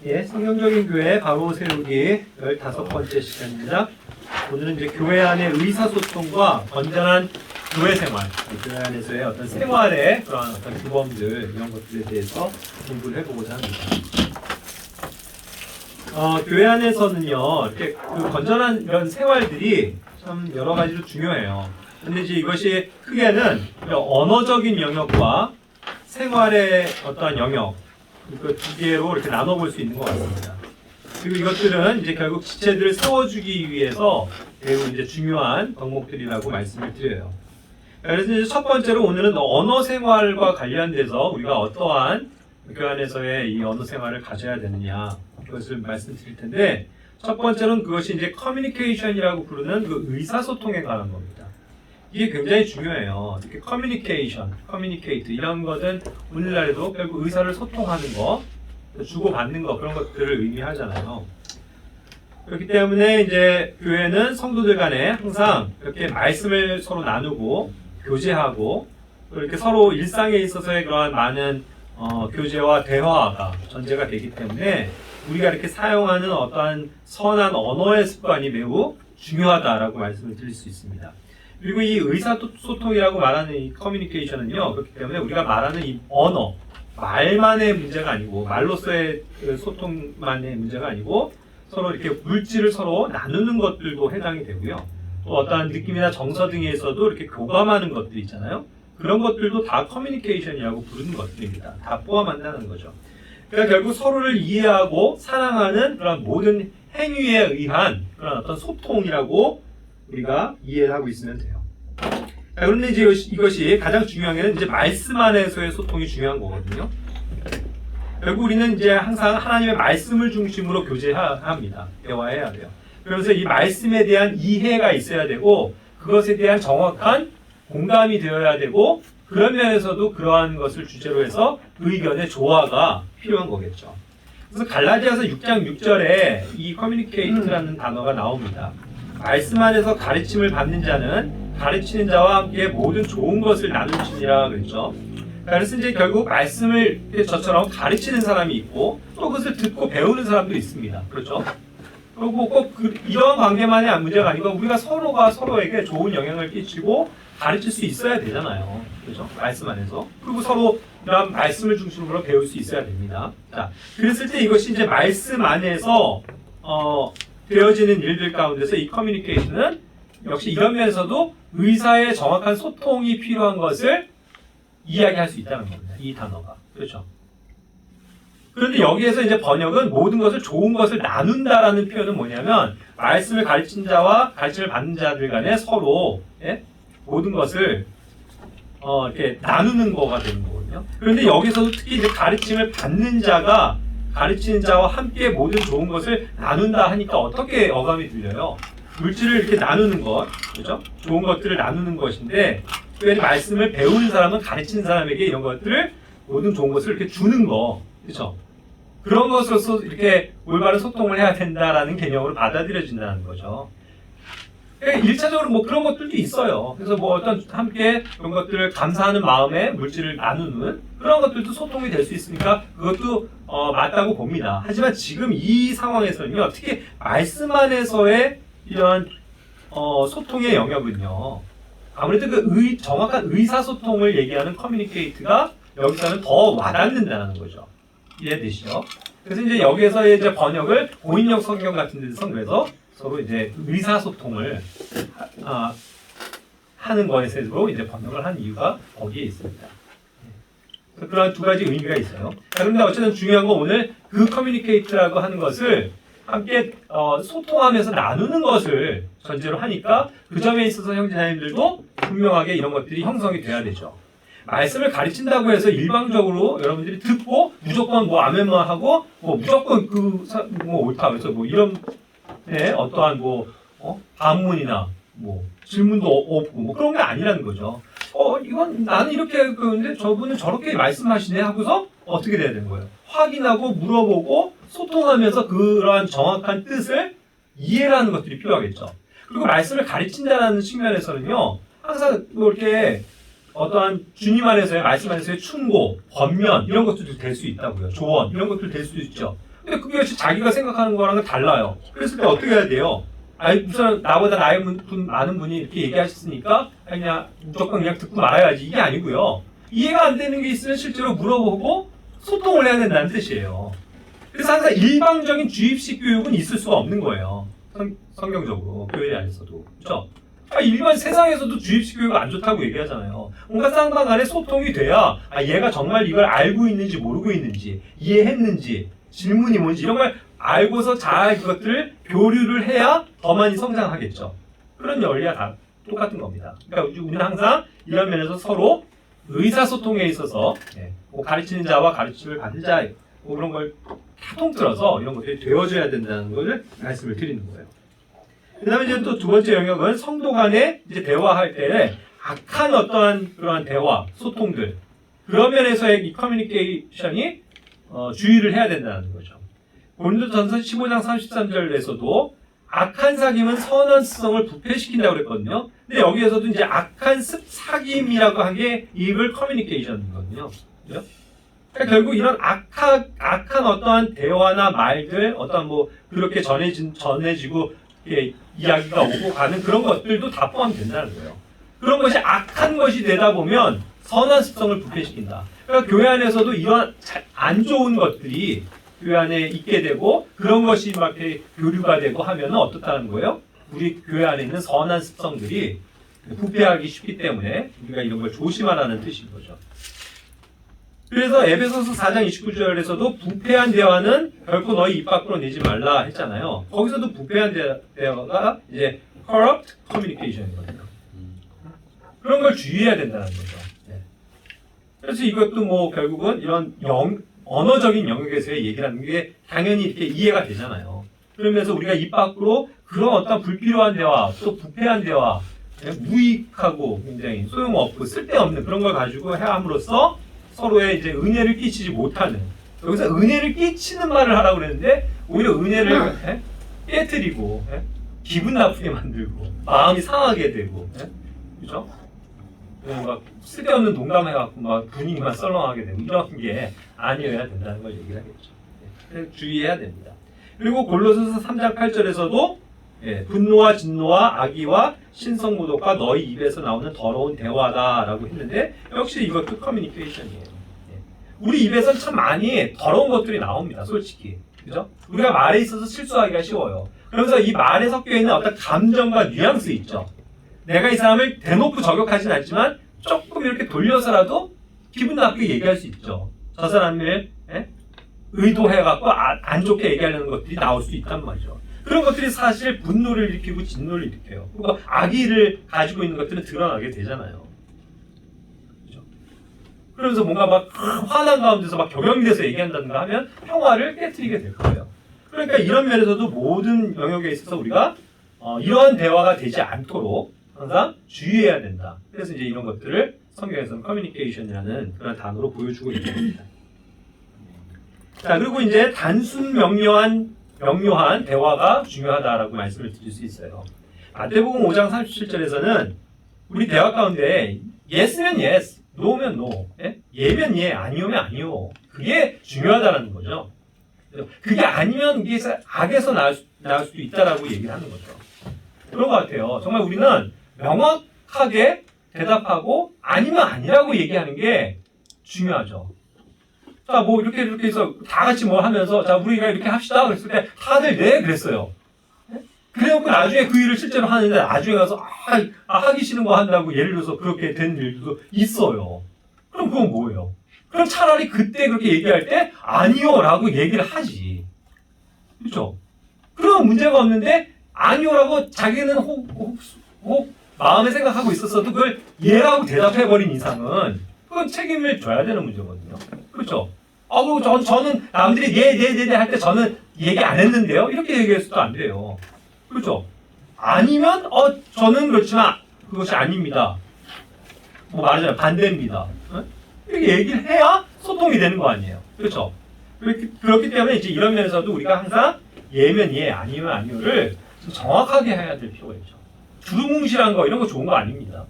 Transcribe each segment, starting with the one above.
예, 성경적인 교회 바로 세우기 15번째 시간입니다. 오늘은 이제 교회 안의 의사소통과 건전한 교회 생활, 교회 안에서의 어떤 생활의 그런 어떤 규범들, 이런 것들에 대해서 공부를 해보고자 합니다. 교회 안에서는요, 이렇게 그 건전한 이런 생활들이 참 여러 가지로 중요해요. 근데 이제 이것이 크게는 언어적인 영역과 생활의 어떤 영역, 그 두 개로 이렇게 나눠볼 수 있는 것 같습니다. 그리고 이것들은 이제 결국 지체들을 세워주기 위해서 매우 이제 중요한 덕목들이라고 말씀을 드려요. 그래서 이제 첫 번째로 오늘은 언어 생활과 관련돼서 우리가 어떠한 교회 안에서의 이 언어 생활을 가져야 되느냐, 그것을 말씀드릴 텐데, 첫 번째로는 그것이 이제 커뮤니케이션이라고 부르는 그 의사소통에 관한 겁니다. 이게 굉장히 중요해요. 특히 커뮤니케이션, 커뮤니케이트 이런 것은 오늘날에도 결국 의사를 소통하는 거, 주고받는 거, 그런 것들을 의미하잖아요. 그렇기 때문에 이제 교회는 성도들 간에 항상 이렇게 말씀을 서로 나누고 교제하고 또 이렇게 서로 일상에 있어서의 그러한 많은 교제와 대화가 전제가 되기 때문에 우리가 이렇게 사용하는 어떠한 선한 언어의 습관이 매우 중요하다라고 말씀을 드릴 수 있습니다. 그리고 이 의사소통이라고 말하는 이 커뮤니케이션은요, 그렇기 때문에 우리가 말하는 이 언어, 말만의 문제가 아니고, 말로서의 소통만의 문제가 아니고, 서로 이렇게 물질을 서로 나누는 것들도 해당이 되고요. 또 어떠한 느낌이나 정서 등에서도 이렇게 교감하는 것들 있잖아요. 그런 것들도 다 커뮤니케이션이라고 부르는 것들입니다. 다 포함한다는 거죠. 그러니까 결국 서로를 이해하고 사랑하는 그런 모든 행위에 의한 그런 어떤 소통이라고 우리가 이해를 하고 있으면 돼요. 그런데 이제 이것이 가장 중요한 게 이제 말씀 안에서의 소통이 중요한 거거든요. 결국 우리는 이제 항상 하나님의 말씀을 중심으로 교제합니다. 대화해야 돼요. 그래서 이 말씀에 대한 이해가 있어야 되고, 그것에 대한 정확한 공감이 되어야 되고, 그런 면에서도 그러한 것을 주제로 해서 의견의 조화가 필요한 거겠죠. 그래서 갈라디아서 6장 6절에 이 커뮤니케이트라는 단어가 나옵니다. 말씀 안에서 가르침을 받는 자는 가르치는 자와 함께 모든 좋은 것을 나누시니라 그랬죠. 그래서 이제 결국 말씀을 저처럼 가르치는 사람이 있고 또 그것을 듣고 배우는 사람도 있습니다. 그렇죠? 그리고 꼭 이런 관계만이 문제가 아니고 우리가 서로가 서로에게 좋은 영향을 끼치고 가르칠 수 있어야 되잖아요. 그렇죠? 말씀 안에서. 그리고 서로 이런 말씀을 중심으로 배울 수 있어야 됩니다. 자, 그랬을 때 이것이 이제 말씀 안에서 되어지는 일들 가운데서 이 커뮤니케이션은 역시 이런 면에서도 의사의 정확한 소통이 필요한 것을 이야기할 수 있다는 겁니다. 이 단어가. 그렇죠? 그런데 여기에서 이제 번역은 모든 것을 좋은 것을 나눈다라는 표현은 뭐냐면 말씀을 가르친 자와 가르침을 받는 자들 간에 서로 모든 것을 이렇게 나누는 거가 되는 거거든요. 그런데 여기서도 특히 이제 가르침을 받는 자가 가르치는 자와 함께 모든 좋은 것을 나눈다 하니까 어떻게 어감이 들려요? 물질을 이렇게 나누는 것, 그렇죠? 좋은 것들을 나누는 것인데, 특별히 말씀을 배우는 사람은 가르치는 사람에게 이런 것들을 모든 좋은 것을 이렇게 주는 거, 그렇죠? 그런 것으로서 이렇게 올바른 소통을 해야 된다라는 개념으로 받아들여진다는 거죠. 그러니까 1차적으로 뭐 그런 것들도 있어요. 그래서 뭐 어떤 함께 그런 것들을 감사하는 마음에 물질을 나누는 그런 것들도 소통이 될 수 있으니까 그것도 맞다고 봅니다. 하지만 지금 이 상황에서는요, 특히 말씀 안에서의 이런 소통의 영역은요, 아무래도 그 정확한 의사소통을 얘기하는 커뮤니케이트가 여기서는 더 와닿는다는 거죠. 이해되시죠? 그래서 이제 여기에서 이제 번역을 고인역 성경 같은 데서 그래서 서로 이제 의사소통을 하는 것에서 이제 번역을 한 이유가 거기에 있습니다. 그런 두 가지 의미가 있어요. 그런데 어쨌든 중요한 건 오늘 그 커뮤니케이트라고 하는 것을 함께 소통하면서 나누는 것을 전제로 하니까 그 점에 있어서 형제자매들도 분명하게 이런 것들이 형성이 돼야 되죠. 말씀을 가르친다고 해서 일방적으로 여러분들이 듣고 무조건 뭐 아멘만 하고 뭐 무조건 뭐 옳다 그래서 뭐 이런 어떠한 반문이나 뭐 질문도 없고 뭐 그런 게 아니라는 거죠. 이건 나는 이렇게 그런데 저분은 저렇게 말씀하시네 하고서 어떻게 돼야 되는 거예요? 확인하고 물어보고 소통하면서 그러한 정확한 뜻을 이해하는 것들이 필요하겠죠. 그리고 말씀을 가르친다는 측면에서는요, 항상 뭐 이렇게 어떠한 주님 안에서의 말씀 안에서의 충고, 권면 이런 것들도 될 수 있다고요. 조언 이런 것들 될 수 있죠. 근데 그게 자기가 생각하는 거랑은 달라요. 그랬을 때 어떻게 해야 돼요? 아니, 우선 나보다 나이 많은 분이 이렇게 얘기하셨으니까 그냥 무조건 그냥 듣고 말아야지. 이게 아니고요. 이해가 안 되는 게 있으면 실제로 물어보고 소통을 해야 된다는 뜻이에요. 그래서 항상 일방적인 주입식 교육은 있을 수가 없는 거예요. 성경적으로, 교회 안에서도. 그렇죠? 일반 세상에서도 주입식 교육은 안 좋다고 얘기하잖아요. 뭔가 쌍방 간에 소통이 돼야 얘가 정말 이걸 알고 있는지 모르고 있는지, 이해했는지, 질문이 뭔지 이런 걸 알고서 잘 그것들을 교류를 해야 더 많이 성장하겠죠. 그런 원리가 다 똑같은 겁니다. 그러니까 우리는 항상 이런 면에서 서로 의사소통에 있어서 뭐 가르치는 자와 가르침을 받는 자 뭐 그런 걸 다 통틀어서 이런 것들이 되어줘야 된다는 것을 말씀을 드리는 거예요. 그 다음에 이제 또 두 번째 영역은 성도 간에 이제 대화할 때 악한 어떠한 그러한 대화, 소통들 그런 면에서의 이 커뮤니케이션이 주의를 해야 된다는 거죠. 고린도전서 15장 33절에서도 악한 사귐은 선한 습성을 부패시킨다고 그랬거든요. 근데 여기에서도 이제 악한 사귐이라고 한 게 이블 커뮤니케이션이거든요. 그죠? 그러니까 결국 이런 악한 어떠한 대화나 말들, 어떠한 뭐 그렇게 전해지고 이야기가 오고 가는 그런 것들도 다 포함된다는 거예요. 그런 것이 악한 것이 되다 보면 선한 습성을 부패시킨다. 그러니까 교회 안에서도 이런 안 좋은 것들이 교회 안에 있게 되고 그런 것이 막 이렇게 교류가 되고 하면 어떻다는 거예요? 우리 교회 안에 있는 선한 습성들이 부패하기 쉽기 때문에 우리가 이런 걸 조심하라는 뜻인 거죠. 그래서 에베소서 4장 29절에서도 부패한 대화는 결코 너희 입 밖으로 내지 말라 했잖아요. 거기서도 부패한 대화가 이제 corrupt communication이거든요. 그런 걸 주의해야 된다는 거죠. 그래서 이것도 뭐 결국은 이런 언어적인 영역에서의 얘기라는 게 당연히 이렇게 이해가 되잖아요. 그러면서 우리가 입 밖으로 그런 어떤 불필요한 대화, 또 부패한 대화, 무익하고 굉장히 소용없고 쓸데없는 그런 걸 가지고 함으로써 서로의 이제 은혜를 끼치지 못하는, 여기서 은혜를 끼치는 말을 하라고 그랬는데 오히려 은혜를 깨뜨리고 기분 나쁘게 만들고 마음이 상하게 되고, 그죠? 막 쓸데없는 농담해갖고 막 분위기만 썰렁하게 되고 이런 게 아니어야 된다는 걸 얘기를 하겠죠. 주의해야 됩니다. 그리고 골로새서 3장 8절에서도 분노와 진노와 악의와 신성모독과 너희 입에서 나오는 더러운 대화다라고 했는데 역시 이것도 커뮤니케이션이에요. 우리 입에서는 참 많이 더러운 것들이 나옵니다. 솔직히. 그죠? 우리가 말에 있어서 실수하기가 쉬워요. 그러면서 이 말에 섞여 있는 어떤 감정과 뉘앙스 있죠. 내가 이 사람을 대놓고 저격하진 않지만 조금 이렇게 돌려서라도 기분 나쁘게 얘기할 수 있죠. 저 사람을 의도해갖고 안 좋게 얘기하려는 것들이 나올 수 있단 말이죠. 그런 것들이 사실 분노를 일으키고 진노를 일으켜요. 그리고 악의를 가지고 있는 것들은 드러나게 되잖아요. 그렇죠? 그러면서 뭔가 막 화난 가운데서 막 격양돼서 얘기한다든가 하면 평화를 깨트리게 될 거예요. 그러니까 이런 면에서도 모든 영역에 있어서 우리가 이러한 대화가 되지 않도록 항상 주의해야 된다. 그래서 이제 이런 것들을 성경에서는 커뮤니케이션이라는 그런 단어로 보여주고 있는 겁니다. 자, 그리고 이제 단순 명료한 대화가 중요하다라고 말씀을 드릴 수 있어요. 마태복음 5장 37절에서는 우리 대화 가운데 yes면 yes, no면 no, 예면 예, 아니오면 아니오. 그게 중요하다라는 거죠. 그게 아니면 이게 악에서 나올 수도 있다라고 얘기를 하는 거죠. 그런 것 같아요. 정말 우리는 명확하게 대답하고 아니면 아니라고 얘기하는 게 중요하죠. 자, 뭐 이렇게 해서 다 같이 뭐 하면서 자, 우리가 이렇게 합시다 그랬을 때 다들 네 그랬어요. 그래갖고 나중에 그 일을 실제로 하는데 나중에 가서 하기 싫은 거 한다고 예를 들어서 그렇게 된 일도 있어요. 그럼 그건 뭐예요? 그럼 차라리 그때 그렇게 얘기할 때 아니요라고 얘기를 하지. 그렇죠? 그러면 문제가 없는데 아니요라고 자기는 혹 마음에 생각하고 있었어도 그걸 예라고 대답해버린 이상은 그건 책임을 져야 되는 문제거든요. 그렇죠? 그리고 저는 남들이 네 할 때 저는 얘기 안 했는데요. 이렇게 얘기해서도 안 돼요. 그렇죠? 아니면 저는 그렇지만 그것이 아닙니다. 뭐 말하자면 반대입니다. 이렇게 얘기를 해야 소통이 되는 거 아니에요. 그렇죠? 그렇기 때문에 이제 이런 면에서도 우리가 항상 예면 예, 아니면 아니요를 좀 정확하게 해야 될 필요가 있죠. 두루뭉실한 거 이런 거 좋은 거 아닙니다.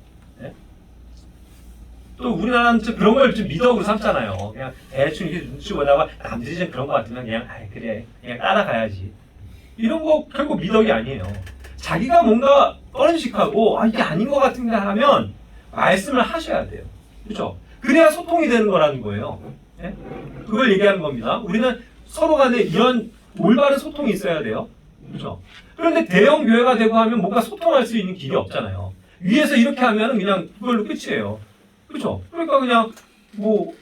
또 우리나라는 좀 그런 걸 좀 미덕으로 삼잖아요. 그냥 대충 이렇게 눈치 보다가 남들이 좀 그런 거 같으면 그냥 그래 그냥 따라가야지. 이런 거 결국 미덕이 아니에요. 자기가 뭔가 뻔식하고 이게 아닌 것 같은데 하면 말씀을 하셔야 돼요. 그렇죠? 그래야 소통이 되는 거라는 거예요. 네? 그걸 얘기하는 겁니다. 우리는 서로 간에 이런 올바른 소통이 있어야 돼요. 그렇죠? 그런데 대형 교회가 되고 하면 뭔가 소통할 수 있는 길이 없잖아요. 위에서 이렇게 하면 그냥 그걸로 끝이에요. 그렇죠? 그러니까 그냥 뭐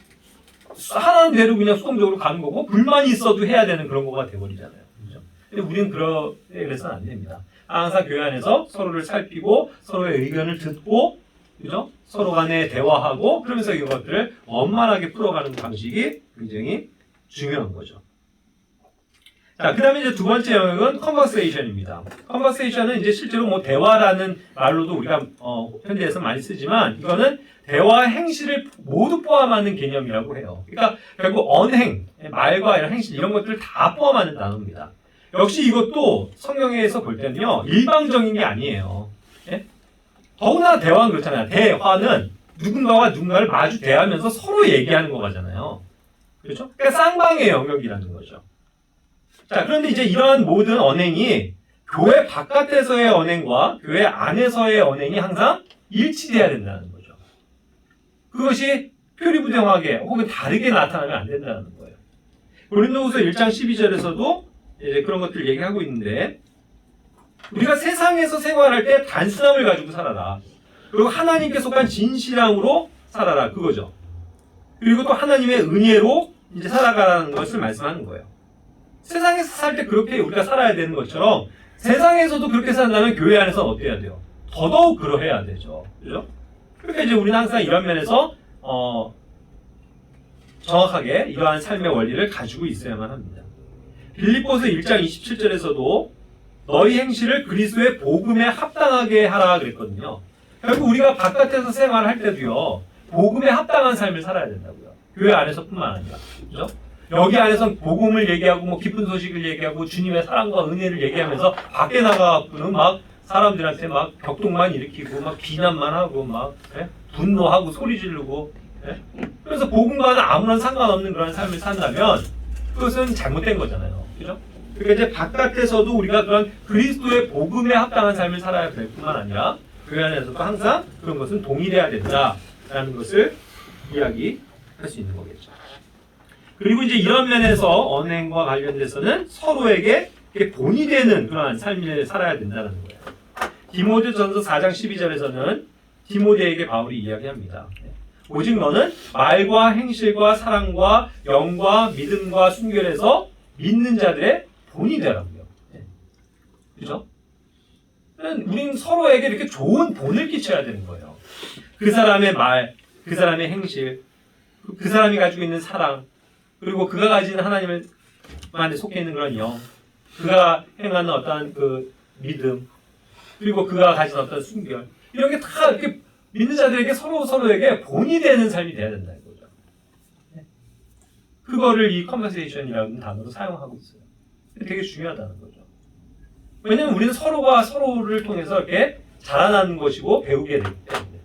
하나는 대로 그냥 수동적으로 가는 거고 불만이 있어도 해야 되는 그런 거가 돼버리잖아요. 그렇죠? 근데 우리는 그래서는 안 됩니다. 항상 교회 안에서 서로를 살피고 서로의 의견을 듣고 그죠? 서로 간에 대화하고 그러면서 이것들을 원만하게 풀어가는 방식이 굉장히 중요한 거죠. 자, 그 다음에 이제 두 번째 영역은 conversation입니다. conversation은 이제 실제로 뭐 대화라는 말로도 우리가 현대에서 많이 쓰지만 이거는 대화 행실을 모두 포함하는 개념이라고 해요. 그러니까 결국 언행, 말과 이런 행실 이런 것들을 다 포함하는 단어입니다. 역시 이것도 성경에서 볼 때는요 일방적인 게 아니에요. 예? 더구나 대화는 그렇잖아요. 대화는 누군가와 누군가를 마주 대하면서 서로 얘기하는 거잖아요. 그렇죠? 그러니까 쌍방의 영역이라는 거죠. 자, 그런데 이제 이러한 모든 언행이 교회 바깥에서의 언행과 교회 안에서의 언행이 항상 일치돼야 된다는 거죠. 그것이 표리부정하게 혹은 다르게 나타나면 안 된다는 거예요. 고린도후서 1장 12절에서도 이제 그런 것들을 얘기하고 있는데 우리가 세상에서 생활할 때 단순함을 가지고 살아라. 그리고 하나님께 속한 진실함으로 살아라. 그거죠. 그리고 또 하나님의 은혜로 이제 살아가라는 것을 말씀하는 거예요. 세상에서 살 때 그렇게 우리가 살아야 되는 것처럼 세상에서도 그렇게 산다면 교회 안에서는 어떻게 해야 돼요? 더더욱 그러해야 되죠. 그죠? 그러니까 이제 우리는 항상 이런 면에서 정확하게 이러한 삶의 원리를 가지고 있어야만 합니다. 빌립보서 1장 27절에서도 너희 행실을 그리스도의 복음에 합당하게 하라 그랬거든요. 결국 우리가 바깥에서 생활할 때도요. 복음에 합당한 삶을 살아야 된다고요. 교회 안에서뿐만 아니라. 그죠? 여기 안에서 복음을 얘기하고 뭐 기쁜 소식을 얘기하고 주님의 사랑과 은혜를 얘기하면서 밖에 나가고는 막 사람들한테 막 격동만 일으키고 막 비난만 하고 막 분노하고 소리 지르고 그래서 복음과는 아무런 상관없는 그런 삶을 산다면 그것은 잘못된 거잖아요. 그죠? 그러니까 이제 바깥에서도 우리가 그런 그리스도의 복음에 합당한 삶을 살아야 될 뿐만 아니라 교회 안에서도 항상 그런 것은 동일해야 된다라는 것을 이야기할 수 있는 거겠죠. 그리고 이제 이런 면에서 언행과 관련돼서는 서로에게 본이 되는 그러한 삶을 살아야 된다는 거예요. 디모데전서 4장 12절에서는 디모데에게 바울이 이야기합니다. 오직 너는 말과 행실과 사랑과 영과 믿음과 순결에서 믿는 자들의 본이 되라고요. 그죠? 우린 서로에게 이렇게 좋은 본을 끼쳐야 되는 거예요. 그 사람의 말, 그 사람의 행실, 그 사람이 가지고 있는 사랑, 그리고 그가 가진 하나님만에 속해 있는 그런 영, 그가 행하는 어떠한 그 믿음, 그리고 그가 가진 어떤 순결, 이런 게 다 이렇게 믿는 자들에게 서로에게 본이 되는 삶이 돼야 된다는 거죠. 그거를 이 컨버세이션이라는 단어로 사용하고 있어요. 되게 중요하다는 거죠. 왜냐면 우리는 서로가 서로를 통해서 이렇게 자라나는 것이고 배우게 되기 때문에.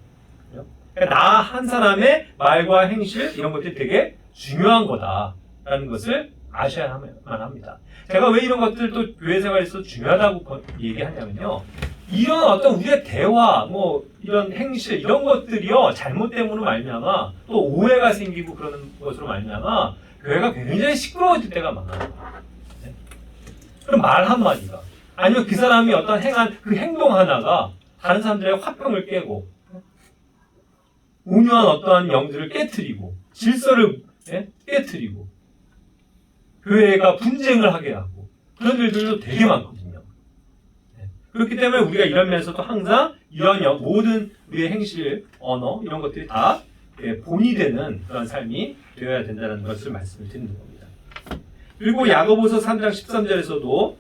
그러니까 나 한 사람의 말과 행실 이런 것들이 되게 중요한 거다라는 것을 아셔야만 합니다. 제가 왜 이런 것들 또 교회 생활에서 중요하다고 얘기하냐면요. 이런 어떤 우리의 대화, 뭐 이런 행실 이런 것들이요 잘못됨으로 말미암아 또 오해가 생기고 그러는 것으로 말미암아 교회가 굉장히 시끄러워질 때가 많아요. 네? 그럼 말 한마디가 아니면 그 사람이 어떤 행한 그 행동 하나가 다른 사람들의 화평을 깨고 온유한 어떠한 영들을 깨트리고 질서를 깨트리고 교회가 분쟁을 하게 하고 그런 일들도 되게 많거든요. 그렇기 때문에 우리가 이런 면에서도 항상 이런 모든 우리의 행실, 언어 이런 것들이 다 본이 되는 그런 삶이 되어야 된다는 것을 말씀을 드리는 겁니다. 그리고 야고보서 3장 13절에서도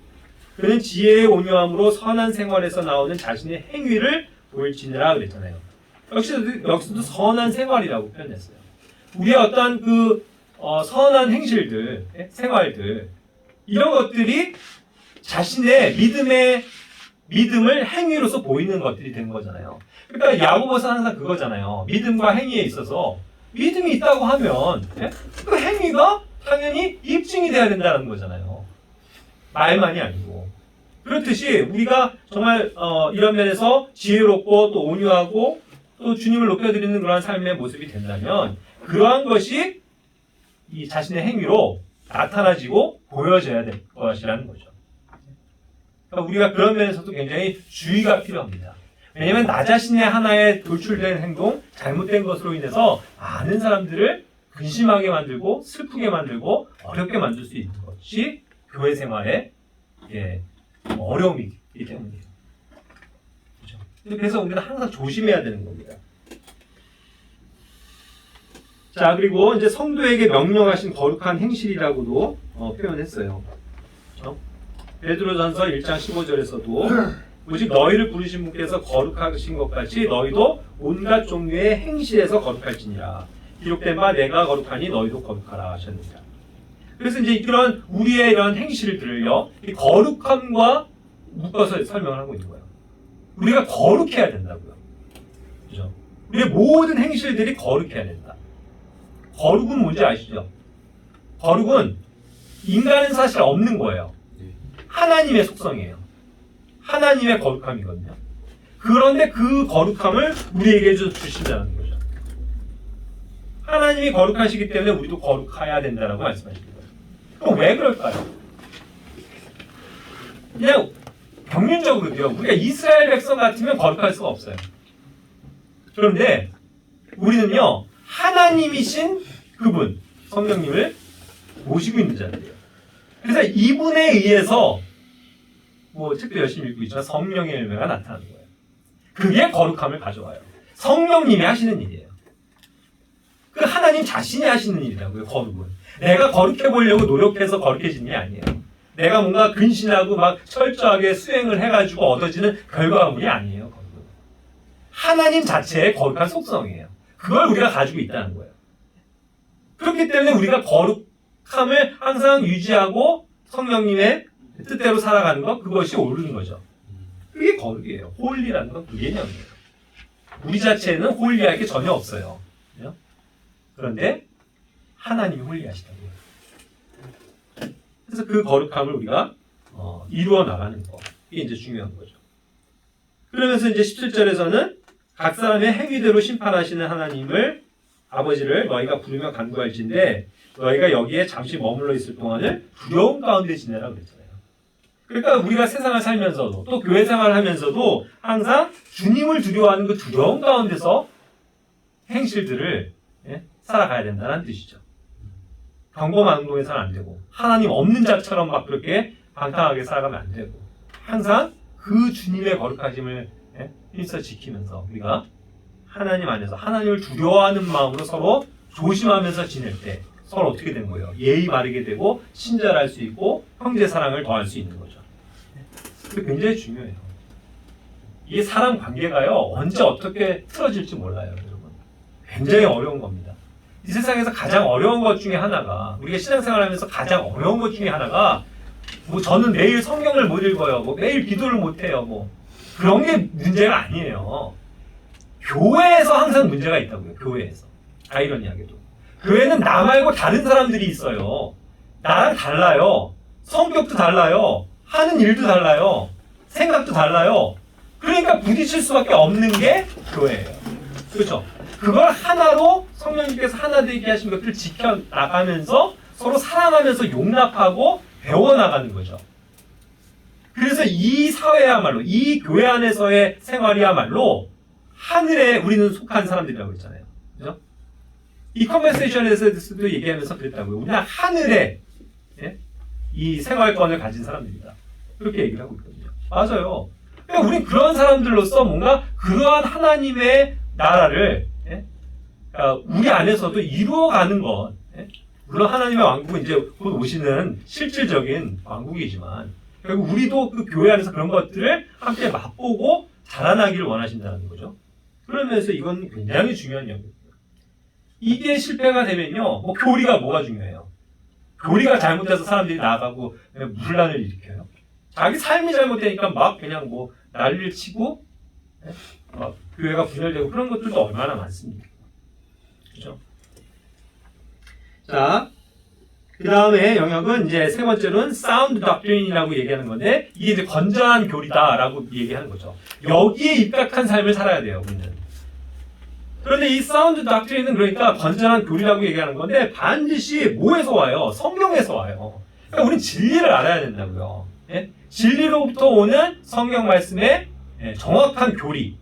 그는 지혜의 온유함으로 선한 생활에서 나오는 자신의 행위를 보일지니라 그랬잖아요. 역시도 선한 생활이라고 표현했어요. 우리의 어떤 선한 행실들, 생활들 이런 것들이 자신의 믿음의 믿음을 행위로서 보이는 것들이 되는 거잖아요. 그러니까 야고보서 항상 그거잖아요. 믿음과 행위에 있어서 믿음이 있다고 하면 그 행위가 당연히 입증이 돼야 된다는 거잖아요. 말만이 아니고. 그렇듯이 우리가 정말 이런 면에서 지혜롭고 또 온유하고 또 주님을 높여드리는 그러한 삶의 모습이 된다면 그러한 것이 이 자신의 행위로 나타나지고 보여져야 될 것이라는 거죠. 그러니까 우리가 그런 면에서도 굉장히 주의가 필요합니다. 왜냐하면 나 자신의 하나의 돌출된 행동, 잘못된 것으로 인해서 많은 사람들을 근심하게 만들고 슬프게 만들고 어렵게 만들 수 있는 것이 교회 생활의 어려움이기 때문이에요. 그렇죠? 그래서 우리는 항상 조심해야 되는 겁니다. 자, 그리고 이제 성도에게 명령하신 거룩한 행실이라고도 표현했어요. 그렇죠? 베드로전서 1장 15절에서도 오직 너희를 부르신 분께서 거룩하신 것 같이 너희도 온갖 종류의 행실에서 거룩할지니라. 기록된 바 내가 거룩하니 너희도 거룩하라 하셨느니라. 그래서 이제 이런 우리의 이런 행실들을요, 이 거룩함과 묶어서 설명을 하고 있는 거예요. 우리가 거룩해야 된다고요. 그죠? 우리의 모든 행실들이 거룩해야 된다. 거룩은 뭔지 아시죠? 거룩은 인간은 사실 없는 거예요. 하나님의 속성이에요. 하나님의 거룩함이거든요. 그런데 그 거룩함을 우리에게 주신다는 거죠. 하나님이 거룩하시기 때문에 우리도 거룩해야 된다라고 말씀하시는 거예요. 그럼 왜 그럴까요? 그냥 경륜적으로도요. 우리가 이스라엘 백성 같으면 거룩할 수가 없어요. 그런데 우리는요. 하나님이신 그분, 성령님을 모시고 있는 자들이에요. 그래서 이분에 의해서 책도 열심히 읽고 있지만 성령의 열매가 나타나는 거예요. 그게 거룩함을 가져와요. 성령님이 하시는 일이에요. 그 하나님 자신이 하시는 일이라고요. 거룩은. 내가 거룩해 보려고 노력해서 거룩해지는 게 아니에요. 내가 뭔가 근신하고 막 철저하게 수행을 해가지고 얻어지는 결과물이 아니에요. 거룩은. 하나님 자체의 거룩한 속성이에요. 그걸 우리가 가지고 있다는 거예요. 그렇기 때문에 우리가 거룩함을 항상 유지하고 성령님의 뜻대로 살아가는 것, 그것이 옳은 거죠. 그게 거룩이에요. 홀리라는 건 그 개념이에요. 우리 자체는 홀리할 게 전혀 없어요. 그런데 하나님이 홀리하시다고요. 그래서 그 거룩함을 우리가 이루어 나가는 것, 이게 이제 중요한 거죠. 그러면서 이제 17절에서는 각 사람의 행위대로 심판하시는 하나님을 아버지를 너희가 부르며 간구할진대 너희가 여기에 잠시 머물러 있을 동안은 두려움 가운데 지내라 그랬잖아요. 그러니까 우리가 세상을 살면서도 또 교회 생활을 하면서도 항상 주님을 두려워하는 그 두려움 가운데서 행실들을 살아가야 된다는 뜻이죠. 평범한 행동에서는 안 되고 하나님 없는 자처럼 막 그렇게 방탕하게 살아가면 안 되고 항상 그 주님의 거룩하심을 힘써 지키면서 우리가 하나님 안에서 하나님을 두려워하는 마음으로 서로 조심하면서 지낼 때 서로 어떻게 되는 거예요? 예의 바르게 되고 친절할 수 있고 형제 사랑을 더할 수 있는 거죠. 그게 굉장히 중요해요. 이게 사람 관계가요 언제 어떻게 틀어질지 몰라요, 여러분. 굉장히 어려운 겁니다. 이 세상에서 가장 어려운 것 중에 하나가 우리가 신앙생활하면서 가장 어려운 것 중에 하나가 저는 매일 성경을 못 읽어요, 매일 기도를 못 해요, 그런 게 문제가 아니에요. 교회에서 항상 문제가 있다고요. 교회에서. 아이러니하게도. 교회는 나 말고 다른 사람들이 있어요. 나랑 달라요. 성격도 달라요. 하는 일도 달라요. 생각도 달라요. 그러니까 부딪힐 수밖에 없는 게 교회예요. 그렇죠? 그걸 하나로 성령님께서 하나 되게 하신 것들을 지켜나가면서 서로 사랑하면서 용납하고 배워나가는 거죠. 그래서 이 사회야말로 이 교회 안에서의 생활이야말로 하늘에 우리는 속한 사람들이라고 했잖아요. 그죠? 이 컨버세이션에서도 얘기하면서 그랬다고요. 우리는 하늘에 이 생활권을 가진 사람들이다. 그렇게 얘기를 하고 있거든요. 맞아요. 그러니까 우리는 그런 사람들로서 뭔가 그러한 하나님의 나라를 우리 안에서도 이루어가는 것. 물론 하나님의 왕국은 이제 곧 오시는 실질적인 왕국이지만 결국 우리도 그 교회 안에서 그런 것들을 함께 맛보고 자라나기를 원하신다는 거죠. 그러면서 이건 굉장히 중요한 영역이에요. 이게 실패가 되면요, 교리가 뭐가 중요해요? 교리가 잘못돼서 사람들이 나가고 분란을 일으켜요. 자기 삶이 잘못되니까 막 그냥 난리를 치고 교회가 분열되고 그런 것들도 얼마나 많습니까? 그렇죠? 자, 그 다음에 영역은 이제 세 번째로는 사운드 doctrine이라고 얘기하는 건데 이게 이제 건전한 교리다라고 얘기하는 거죠. 여기에 입각한 삶을 살아야 돼요, 우리는. 그런데 이 사운드 doctrine은 그러니까 건전한 교리라고 얘기하는 건데 반드시 뭐에서 와요? 성경에서 와요. 그러니까 우리는 진리를 알아야 된다고요. 예? 진리로부터 오는 성경 말씀의 정확한 교리.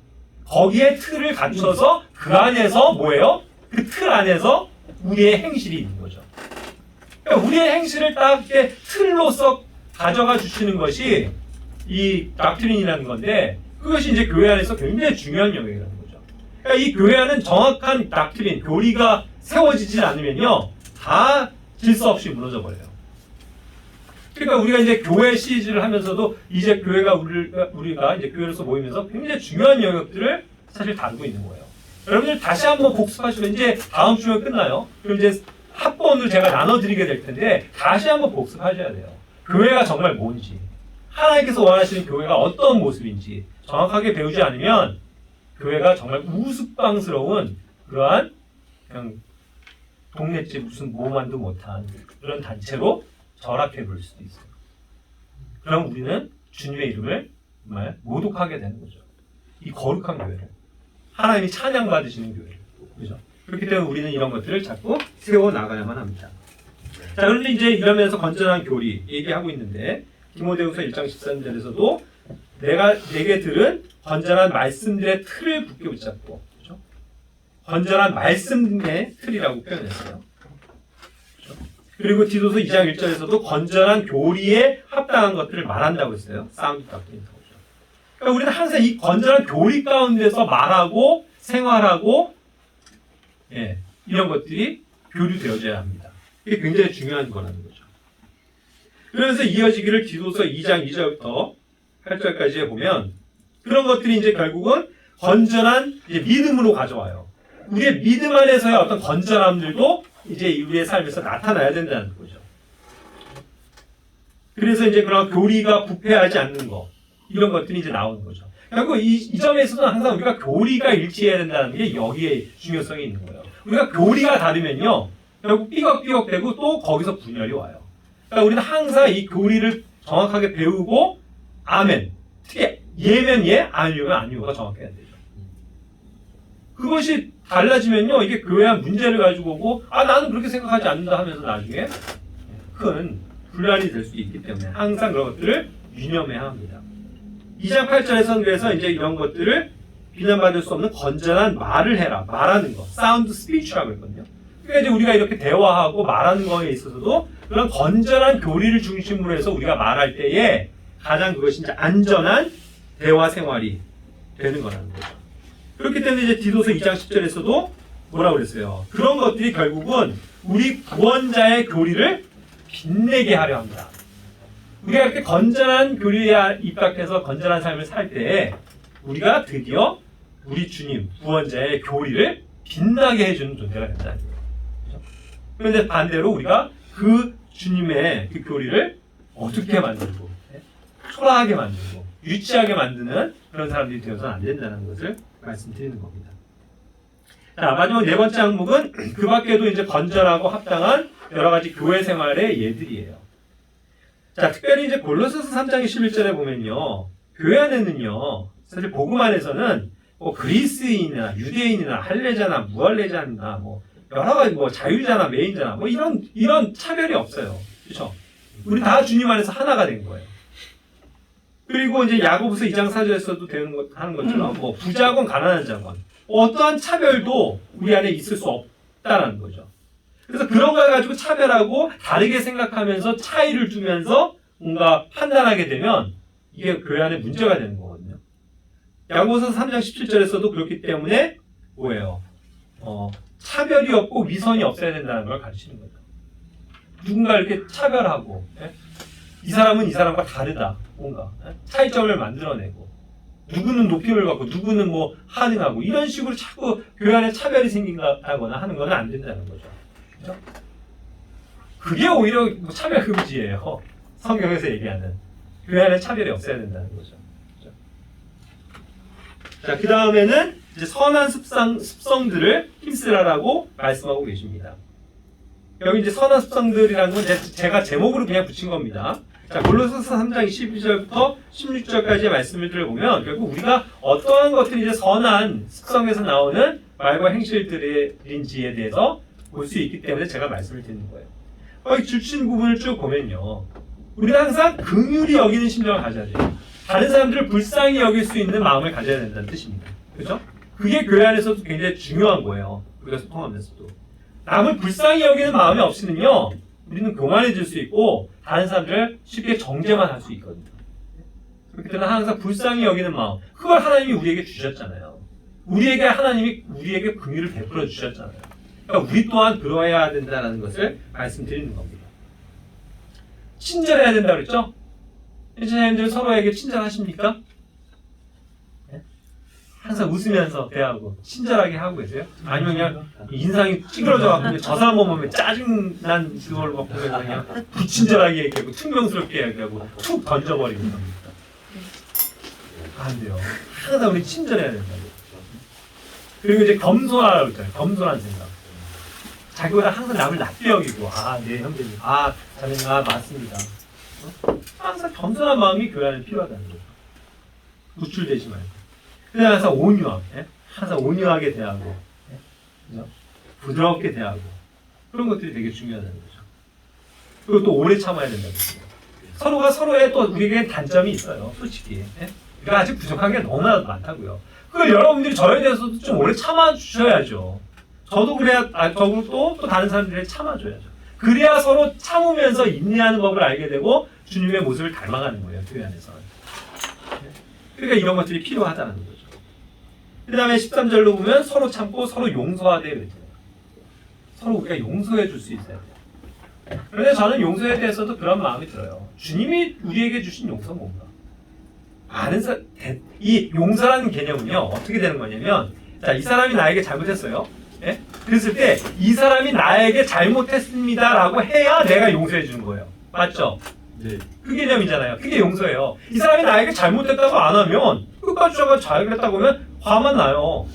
거기에 틀을 갖춰서 그 안에서 뭐예요? 그 틀 안에서 우리의 행실이 있는 거죠. 그러니까 우리의 행실을 딱 이렇게 틀로서 가져가 주시는 것이 이 닥트린이라는 건데 그것이 이제 교회 안에서 굉장히 중요한 영역이라는 거죠. 그러니까 이 교회 안은 정확한 닥트린, 교리가 세워지지 않으면요 다 질서 없이 무너져 버려요. 그러니까 우리가 이제 교회 시리즈를 하면서도 이제 교회가 우리가 이제 교회로서 모이면서 굉장히 중요한 영역들을 사실 다루고 있는 거예요. 여러분들 다시 한번 복습하시면 이제 다음 주에 끝나요. 그럼 이제 합본을 제가 나눠드리게 될 텐데 다시 한번 복습하셔야 돼요. 교회가 정말 뭔지, 하나님께서 원하시는 교회가 어떤 모습인지 정확하게 배우지 않으면 교회가 정말 우스꽝스러운 그러한 그냥 동네집 무슨 뭐만도 못한 그런 단체로 절약해 볼 수도 있어요. 그럼 우리는 주님의 이름을 정말 모독하게 되는 거죠. 이 거룩한 교회를. 하나님이 찬양받으시는 교회를. 그죠? 그렇기 때문에 우리는 이런 것들을 자꾸 세워나가야만 합니다. 자, 그런데 이제 이러면서 건전한 교리 얘기하고 있는데, 디모데후서 1장 13절에서도 내게 들은 건전한 말씀들의 틀을 굳게 붙잡고, 그죠? 건전한 말씀의 틀이라고 표현했어요. 그죠? 그리고 디도서 2장 1절에서도 건전한 교리에 합당한 것들을 말한다고 했어요. 사운드 닥트린에서. 그러니까 우리는 항상 이 건전한 교리 가운데서 말하고 생활하고 이런 것들이 교류되어져야 합니다. 이게 굉장히 중요한 거라는 거죠. 그러면서 이어지기를 디도서 2장 2절부터 8절까지 보면 그런 것들이 이제 결국은 건전한 이제 믿음으로 가져와요. 우리의 믿음 안에서의 어떤 건전함들도 이제 우리의 삶에서 나타나야 된다는 거죠. 그래서 이제 그런 교리가 부패하지 않는 거 이런 것들이 이제 나오는 거죠. 결국 이 점에서는 항상 우리가 교리가 일치해야 된다는 게 여기에 중요성이 있는 거예요. 우리가 교리가 다르면요, 결국 삐걱삐걱대고 또 거기서 분열이 와요. 그러니까 우리는 항상 이 교리를 정확하게 배우고, 아멘. 특히 예면 예, 아니면 아니요가 정확해야 되죠. 그것이 달라지면요, 이게 교회 안 문제를 가지고 오고, 나는 그렇게 생각하지 않는다 하면서 나중에 큰 분란이 될 수 있기 때문에 항상 그런 것들을 유념해야 합니다. 2장 8절에서는 그래서 이제 이런 것들을 비난받을 수 없는 건전한 말을 해라. 말하는 거. 사운드 스피치라고 했거든요. 그러니까 이제 우리가 이렇게 대화하고 말하는 거에 있어서도 그런 건전한 교리를 중심으로 해서 우리가 말할 때에 가장 그것이 이제 안전한 대화 생활이 되는 거라는 거죠. 그렇기 때문에 이제 디도서 2장 10절에서도 뭐라고 그랬어요? 그런 것들이 결국은 우리 구원자의 교리를 빛내게 하려 합니다. 우리가 이렇게 건전한 교리에 입각해서 건전한 삶을 살 때 우리가 드디어 우리 주님, 구원자의 교리를 빛나게 해주는 존재가 된다는 거예요. 그렇죠? 그런데 반대로 우리가 그 주님의 그 교리를 어둡게 만들고 초라하게 만들고 유치하게 만드는 그런 사람들이 되어서는 안 된다는 것을 말씀드리는 겁니다. 자, 마지막 네 번째 항목은 그 밖에도 이제 건전하고 합당한 여러 가지 교회 생활의 예들이에요. 자, 특별히 이제 골로새서 3장 11절에 보면요, 교회 안에는요, 사실 복음 안에서는 뭐 그리스인이나 유대인이나 할례자나 무할례자나 뭐 여러 가지 뭐 자유자나 매인자나 뭐 이런 차별이 없어요. 그렇죠? 우리 다 주님 안에서 하나가 된 거예요. 그리고 이제 야고보서 2장 4절에서도 하는 것처럼 뭐 부자건 가난한 자건 어떠한 차별도 우리 안에 있을 수 없다는 거죠. 그래서 그런 걸 가지고 차별하고 다르게 생각하면서 차이를 두면서 뭔가 판단하게 되면 이게 교회 안에 문제가 되는 거거든요. 야고보서 3장 17절에서도 그렇기 때문에 뭐예요? 차별이 없고 위선이 없어야 된다는 걸 가르치는 거죠. 누군가 이렇게 차별하고 이 사람은 이 사람과 다르다. 뭔가 차이점을 만들어내고 누구는 높임을 받고 누구는 뭐 하능하고 이런 식으로 자꾸 교회 안에 차별이 생긴다거나 하는 건 안 된다는 거죠. 그렇죠? 그게 오히려 차별 금지예요. 성경에서 얘기하는 교회 안에 차별이 없어야 된다는 거죠. 그렇죠? 자, 그 다음에는 이제 선한 습성들을 힘쓰라라고 말씀하고 계십니다. 여기 이제 선한 습성들이라는 건 제가 제목으로 그냥 붙인 겁니다. 자, 골로새서 3장 12절부터 16절까지의 말씀을 들어보면 결국 우리가 어떠한 것들이 이제 선한 습성에서 나오는 말과 행실들인지에 대해서 볼 수 있기 때문에 제가 말씀을 드리는 거예요. 여기 줄친 부분을 쭉 보면요. 우리가 항상 긍휼히 여기는 심정을 가져야 돼요. 다른 사람들을 불쌍히 여길 수 있는 마음을 가져야 된다는 뜻입니다. 그렇죠? 그게 교회 안에서도 굉장히 중요한 거예요. 우리가 소통하면서도. 남을 불쌍히 여기는 마음이 없이는요. 우리는 교만해질 수 있고 다른 사람들을 쉽게 정죄만 할 수 있거든요. 그렇기 때문에 항상 불쌍히 여기는 마음. 그걸 하나님이 우리에게 주셨잖아요. 하나님이 우리에게 긍휼을 베풀어 주셨잖아요. 그러니까 우리 또한 그러해야 된다는 것을 말씀드리는 겁니다. 친절해야 된다고 그랬죠? 신자님들 서로에게 친절하십니까? 네? 항상 웃으면서 대하고 친절하게 하고 계세요? 아니면 그냥 인상이 찌그러져가지고 저 사람 보면 짜증난 그걸 막 보면서 그냥 불친절하게 얘기하고 퉁명스럽게 얘기하고 툭 던져버리는 겁니다. 안 돼요. 항상 우리 친절해야 된다고. 그리고 이제 겸손하라고 그랬잖아요. 겸손한 생각. 자기보다 항상 남을 낮게 여기고, 네 형제님, 자매님, 맞습니다. 항상 겸손한 마음이 교회 안에 필요하다는 거죠. 구출되지 말고. 그냥 항상 온유함, 항상 온유하게 대하고, 그죠? 부드럽게 대하고, 그런 것들이 되게 중요하다는 거죠. 그리고 또 오래 참아야 된다는 거죠. 서로가 서로의 또 우리에게 단점이 있어요, 솔직히. 우리가 아직 부족한 게 너무나 많다고요. 그걸 여러분들이 저에 대해서도 좀 오래 참아주셔야죠. 저도 그래야, 저도 또 다른 사람들을 참아줘야죠. 그래야 서로 참으면서 인내하는 법을 알게 되고 주님의 모습을 닮아가는 거예요, 교회 안에서는. 그러니까 이런 것들이 필요하다는 거죠. 그 다음에 13절로 보면 서로 참고 서로 용서하되 그랬잖아요. 서로 우리가 용서해 줄 수 있어야 돼요. 그런데 저는 용서에 대해서도 그런 마음이 들어요. 주님이 우리에게 주신 용서가 뭔가? 이 용서라는 개념은요, 어떻게 되는 거냐면, 자, 이 사람이 나에게 잘못했어요. 예? 그랬을 때 이 사람이 나에게 잘못했습니다라고 해야 내가 용서해 주는 거예요. 맞죠? 네. 그 개념이잖아요. 그게 용서예요. 이 사람이 나에게 잘못했다고 안 하면 끝까지 저가 잘못했다고 하면 화만 나요.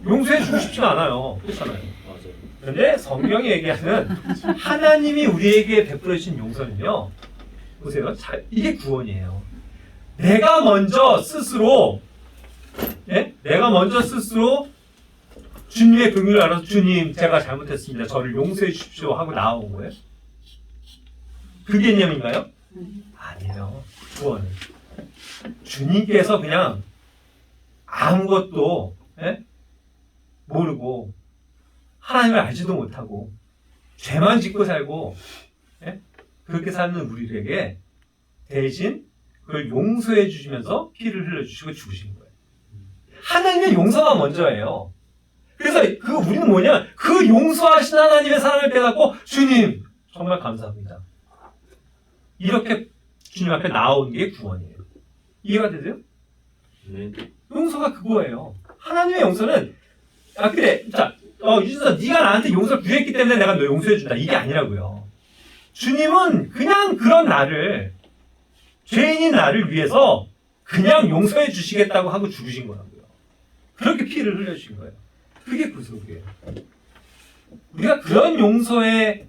용서해 주고 싶지가 않아요. 그렇잖아요. 맞아요. 그런데 성경이 얘기하는 하나님이 우리에게 베풀어 주신 용서는요. 보세요. 이게 구원이에요. 내가 먼저 스스로 주님의 긍휼을 알아서 주님 제가 잘못했습니다. 저를 용서해 주십시오 하고 나온 거예요. 그 개념인가요? 아니에요. 구원은 주님께서 그냥 아무것도 모르고 하나님을 알지도 못하고 죄만 짓고 살고 그렇게 사는 우리에게 대신 그걸 용서해 주시면서 피를 흘려주시고 죽으신 거예요. 하나님의 용서가 먼저예요. 그래서 우리는 뭐냐? 그 용서하신 하나님의 사랑을 깨닫고 주님 정말 감사합니다. 이렇게 주님 앞에 나온 게 구원이에요. 이해가 되세요? 네. 용서가 그거예요. 하나님의 용서는 그래. 자, 유진서 네가 나한테 용서를 구했기 때문에 내가 너 용서해 준다. 이게 아니라고요. 주님은 그냥 그런 나를 죄인인 나를 위해서 그냥 용서해 주시겠다고 하고 죽으신 거라고요. 그렇게 피를 흘려주신 거예요. 그게 구속이에요. 우리가 그런 용서에까지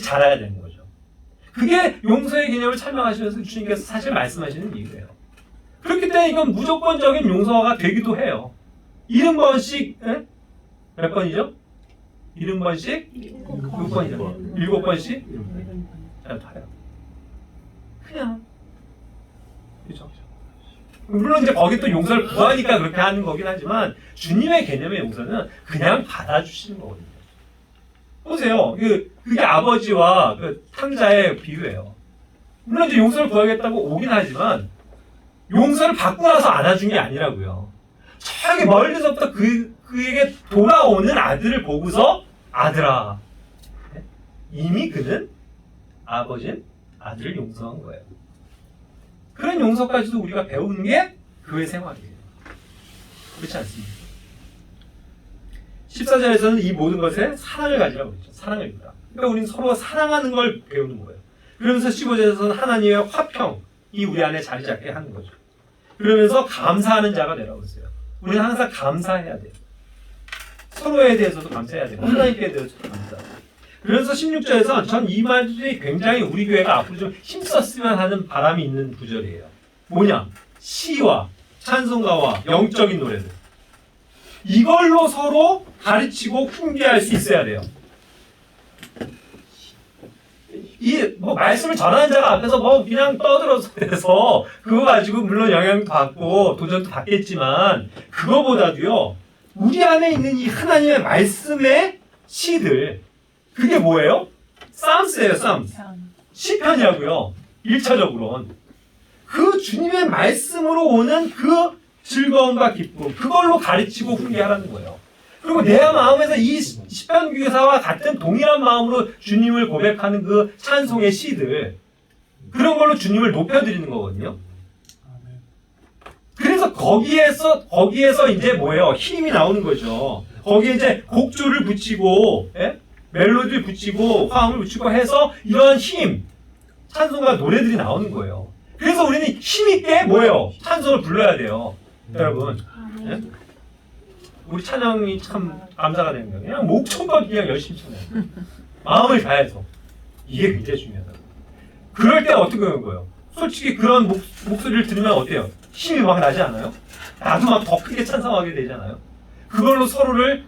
자라야 되는 거죠. 그게 용서의 개념을 설명하시면서 주님께서 사실 말씀하시는 이유예요. 그렇기 때문에 이건 무조건적인 용서가 되기도 해요. 70번씩 몇 번이죠? 70번씩? 6번이죠. 7번씩? 잘 봐요. 그냥 그렇죠. 물론 이제 거기 또 용서를 구하니까 그렇게 하는 거긴 하지만 주님의 개념의 용서는 그냥 받아주시는 거거든요. 보세요. 그게 아버지와 그 탕자의 비유예요. 물론 이제 용서를 구하겠다고 오긴 하지만 용서를 받고 나서 안아준 게 아니라고요. 저기 멀리서부터 그에게 돌아오는 아들을 보고서 아들아. 이미 그는 아버지는 아들을 용서한 거예요. 그런 용서까지도 우리가 배우는 게 교회 생활이에요. 그렇지 않습니까? 14절에서는 이 모든 것에 사랑을 가지라고 그랬죠. 사랑을 주라. 그러니까 우리는 서로 사랑하는 걸 배우는 거예요. 그러면서 15절에서는 하나님의 화평이 우리 안에 자리 잡게 하는 거죠. 그러면서 감사하는 자가 되라고 했어요. 우리는 항상 감사해야 돼요. 서로에 대해서도 감사해야 돼요. 하나님께 대해서도 감사해야 돼요. 그래서 16절에서 전 이 말들이 굉장히 우리 교회가 앞으로 좀 힘썼으면 하는 바람이 있는 구절이에요. 뭐냐? 시와 찬송가와 영적인 노래들. 이걸로 서로 가르치고 훈계할 수 있어야 돼요. 말씀을 전하는 자가 앞에서 그냥 떠들어서 그거 가지고 물론 영향도 받고 도전도 받겠지만 그거보다도요, 우리 안에 있는 이 하나님의 말씀의 시들, 그게 뭐예요? 쌈스예요, 쌈스. 시편이라고요. 1차적으로는. 그 주님의 말씀으로 오는 그 즐거움과 기쁨, 그걸로 가르치고 훈계하라는 거예요. 그리고 내 마음에서 이 시편 기사와 같은 동일한 마음으로 주님을 고백하는 그 찬송의 시들, 그런 걸로 주님을 높여드리는 거거든요. 그래서 거기에서 이제 뭐예요? 힘이 나오는 거죠. 거기에 이제 곡조를 붙이고, 멜로디를 붙이고, 화음을 붙이고 해서 이런 힘, 찬송과 노래들이 나오는 거예요. 그래서 우리는 힘있게 뭐예요? 찬송을 불러야 돼요. 여러분. 우리 찬양이 참 감사가 되는 거예요. 그냥 목청껏 그냥 열심히 찬양해요. 마음을 다해서. 이게 굉장히 중요하다고. 그럴 때 어떻게 하는 거예요? 솔직히 그런 목소리를 들으면 어때요? 힘이 막 나지 않아요? 나도 막 더 크게 찬송하게 되잖아요. 그걸로 서로를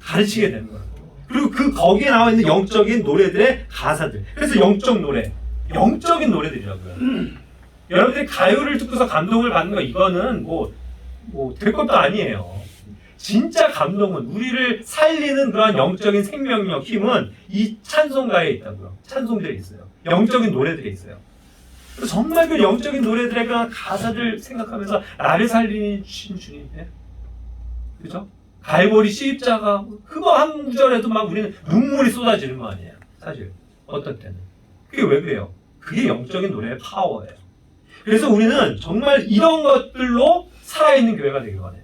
가르치게 되는 거예요. 그리고 거기에 나와 있는 영적인 노래들의 가사들. 그래서 영적인 노래들이라고요. 여러분들이 가요를 듣고서 감동을 받는 거, 이거는 될 것도 아니에요. 진짜 감동은, 우리를 살리는 그런 영적인 생명력, 힘은 이 찬송가에 있다고요. 찬송들에 있어요. 영적인 노래들에 있어요. 정말 그 영적인 노래들의 그런 가사들 생각하면서 나를 살리신 주님, 그죠? 갈보리 십자가, 그거 한 구절에도 막 우리는 눈물이 쏟아지는 거 아니에요. 사실 어떤 때는. 그게 왜 그래요? 그게 영적인 노래의 파워예요. 그래서 우리는 정말 이런 것들로 살아있는 교회가 되길 원해요.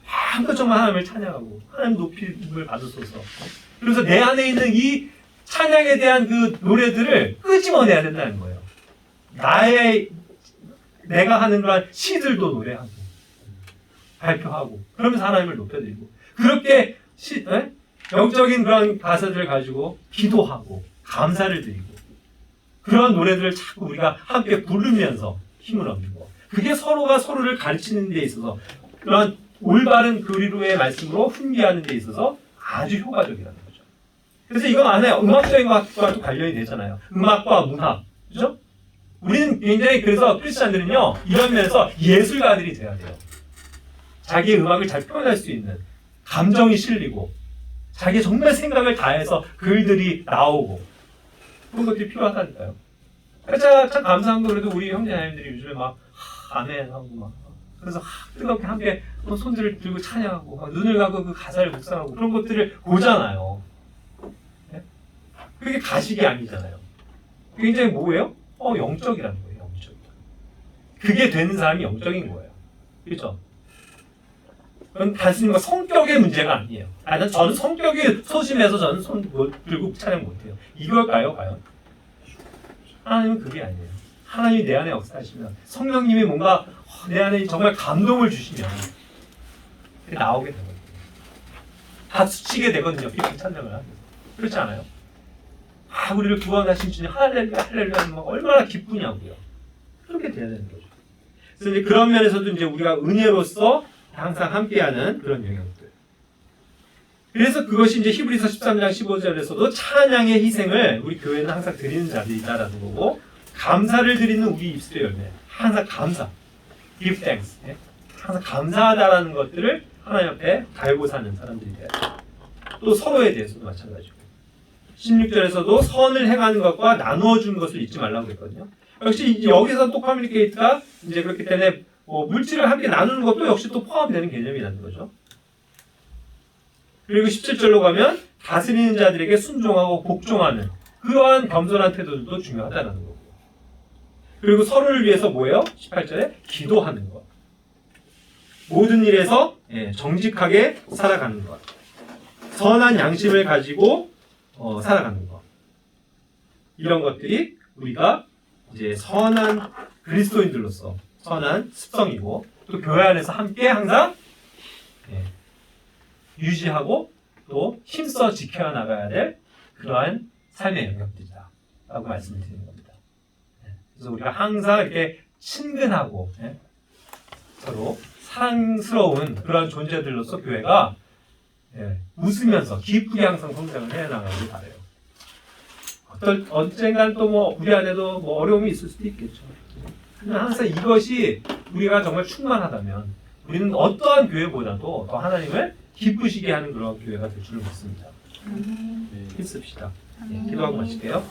한껏 정말 하나님을 찬양하고 하나님 높임을 받으소서. 그래서 내 안에 있는 이 찬양에 대한 그 노래들을 끄집어내야 된다는 거예요. 내가 하는 그런 시들도 노래하고 발표하고 그러면서 하나님을 높여드리고, 그렇게 영적인 그런 가사들을 가지고 기도하고 감사를 드리고, 그런 노래들을 자꾸 우리가 함께 부르면서 힘을 얻는 거. 그게 서로가 서로를 가르치는 데 있어서, 그런 올바른 그리로의 말씀으로 훈계하는 데 있어서 아주 효과적이라는 거죠. 그래서 이건 안에 음악적인 것과도 관련이 되잖아요. 음악과 문학, 그죠? 우리는 굉장히, 그래서 크리스찬들은요, 이런 면에서 예술가들이 돼야 돼요. 자기의 음악을 잘 표현할 수 있는, 감정이 실리고, 자기의 정말 생각을 다해서 글들이 나오고, 그런 것들이 필요하다니까요. 참 감사한 거, 그래도 우리 형제자매들이 요즘에 막 아멘하고 막, 그래서 뜨겁게 함께 손들을 들고 찬양하고 막 눈을 감고 그 가사를 묵상하고 그런 것들을 보잖아요. 네? 그게 가식이 아니잖아요. 굉장히 뭐예요? 영적이라는 거예요. 영적. 그게 되는 사람이 영적인 거예요. 그렇죠? 그건 단순히 성격의 문제가 아니에요. 저는 성격이 소심해서 저는 손 들고 찬양 못해요. 이걸까요, 과연? 하나님은 그게 아니에요. 하나님이 내 안에 역사하시면, 성령님이 뭔가 내 안에 정말 감동을 주시면 나오게 되거든요. 다 스치게 되거든요. 깊은 찬양을 하면서. 그렇지 않아요? 우리를 구원하신 주님 할렐루야 할렐루야 하면 얼마나 기쁘냐고요. 그렇게 돼야 되는 거죠. 그래서 이제 그런 면에서도 이제 우리가 은혜로서 항상 함께하는 그런 영역들. 그래서 그것이 이제 히브리서 13장 15절에서도 찬양의 희생을 우리 교회는 항상 드리는 자들이다라는 거고, 감사를 드리는 우리 입술의 열매, 항상 감사, give thanks, 항상 감사하다라는 것들을 하나님 앞에 달고 사는 사람들이 돼요. 또 서로에 대해서도 마찬가지고, 16절에서도 선을 행하는 것과 나누어 주는 것을 잊지 말라고 했거든요. 역시 여기서 또 커뮤니케이트가 이제 그렇기 때문에 물질을 함께 나누는 것도 역시 또 포함되는 개념이라는 거죠. 그리고 17절로 가면 다스리는 자들에게 순종하고 복종하는 그러한 겸손한 태도들도 중요하다는 거고, 그리고 서로를 위해서 뭐예요? 18절에 기도하는 것, 모든 일에서 정직하게 살아가는 것, 선한 양심을 가지고 살아가는 것, 이런 것들이 우리가 이제 선한 그리스도인들로서 선한 습성이고 또 교회 안에서 함께 항상 예, 유지하고 또 힘써 지켜 나가야 될 그러한 삶의 영역들이다 라고 말씀을 드리는 겁니다. 예, 그래서 우리가 항상 이렇게 친근하고 예, 서로 사랑스러운 그런 존재들로서 교회가 예, 웃으면서 기쁘게 항상 성장을 해나가길 바라요. 언젠간 또 뭐 우리 안에도 뭐 어려움이 있을 수도 있겠죠. 하지만 항상 이것이 우리가 정말 충만하다면 우리는 어떠한 교회보다도 더 하나님을 기쁘시게 하는 그런 교회가 될 줄을 믿습니다. 힘씁시다. 예, 기도하고 마칠게요.